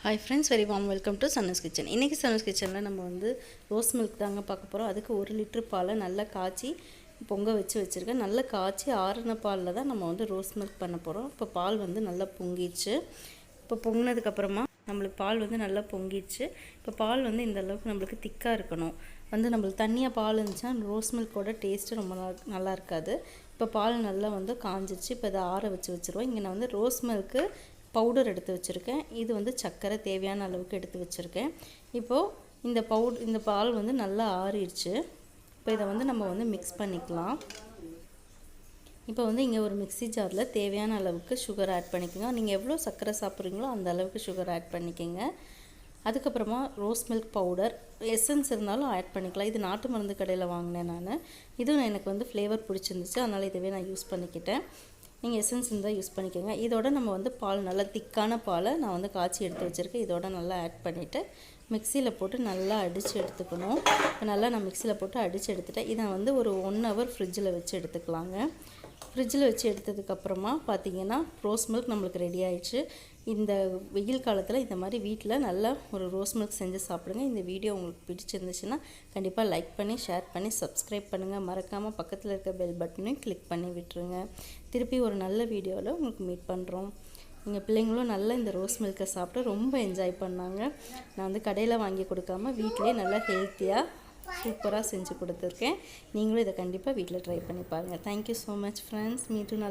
Hi friends, very warm welcome to Sanna's kitchen. இன்றைக்கி சன்னஸ் கிச்சனில் நம்ம வந்து ரோஸ் மில்க் தாங்க பார்க்க போகிறோம். அதுக்கு 1 லிட்டர் பாலை நல்லா காய்ச்சி பொங்க வச்சுருக்கேன். நல்லா காய்ச்சி ஆறின பாலில் தான் நம்ம வந்து ரோஸ் மில்க் பண்ண போகிறோம். இப்போ பால் வந்து நல்லா பொங்கிடுச்சு. இப்போ பொங்கினதுக்கப்புறமா நம்மளுக்கு பால் வந்து நல்லா பொங்கிடுச்சு. இப்போ பால் வந்து இந்த அளவுக்கு நம்மளுக்கு திக்காக இருக்கணும். வந்து நம்மளுக்கு தண்ணியாக பால் இருந்துச்சுன்னா ரோஸ் மில்கோட டேஸ்ட்டு ரொம்ப நல்லா இருக்காது. இப்போ பால் நல்லா வந்து காஞ்சிச்சு. இப்போ இதை ஆற வச்சுருவோம். இங்கே நான் வந்து ரோஸ் மில்க்கு பவுடர் எடுத்து வச்சுருக்கேன். இது வந்து சர்க்கரை தேவையான அளவுக்கு எடுத்து வச்சுருக்கேன். இப்போது இந்த பால் வந்து நல்லா ஆறிடுச்சு. இப்போ இதை வந்து நம்ம வந்து மிக்ஸ் பண்ணிக்கலாம். இப்போ வந்து இங்கே ஒரு மிக்ஸி ஜாரில் தேவையான அளவுக்கு சுகர் ஆட் பண்ணிக்கோங்க. நீங்கள் எவ்வளோ சர்க்கரை சாப்பிட்றீங்களோ அந்த அளவுக்கு சுகர் ஆட் பண்ணிக்கோங்க. அதுக்கப்புறமா ரோஸ் மில்க் பவுடர், எசன்ஸ் இருந்தாலும் ஆட் பண்ணிக்கலாம். இது நாட்டு மருந்து கடையில் வாங்கினேன் நான். இதுவும் எனக்கு வந்து ஃப்ளேவர் பிடிச்சிருந்துச்சு, அதனால் இதுவே நான் யூஸ் பண்ணிக்கிட்டேன். நீங்கள் எசன்ஸ் இருந்தால் யூஸ் பண்ணிக்கோங்க. இதோட நம்ம வந்து பால் நல்லா திக்கான பாலை நான் வந்து காய்ச்சி எடுத்து வச்சுருக்கேன். இதோட நல்லா ஆட் பண்ணிவிட்டு மிக்சியில் போட்டு நல்லா அடித்து எடுத்துக்கணும். இப்போ நல்லா நான் மிக்சியில் போட்டு அடித்து எடுத்துட்டேன். இதை வந்து ஒரு 1 ஹவர் ஃப்ரிட்ஜில் வச்சு எடுத்துக்கலாங்க. ஃப்ரிட்ஜில் வச்சு எடுத்ததுக்கப்புறமா பார்த்திங்கன்னா ரோஸ் மில்க் நம்மளுக்கு ரெடி ஆகிடுச்சு. இந்த வெயில் காலத்தில் இந்த மாதிரி வீட்டில் நல்லா ஒரு ரோஸ் மில்க் செஞ்சு சாப்பிடுங்க. இந்த வீடியோ உங்களுக்கு பிடிச்சிருந்துச்சுன்னா கண்டிப்பாக லைக் பண்ணி, ஷேர் பண்ணி, சப்ஸ்கிரைப் பண்ணுங்கள். மறக்காமல் பக்கத்தில் இருக்க பெல் பட்டனையும் கிளிக் பண்ணி விட்டுருங்க. திருப்பி ஒரு நல்ல வீடியோவில் உங்களுக்கு மீட் பண்ணுறோம். எங்கள் பிள்ளைங்களும் நல்லா இந்த ரோஸ் மில்கை சாப்பிட்டு ரொம்ப என்ஜாய் பண்ணாங்க. நான் வந்து கடையில் வாங்கி கொடுக்காம வீட்டிலே நல்லா ஹெல்த்தியாக சூப்பராக செஞ்சு கொடுத்துருக்கேன். நீங்களும் இதை கண்டிப்பாக வீட்டில் ட்ரை பண்ணி பாருங்கள். Thank you so much friends. மீண்டும்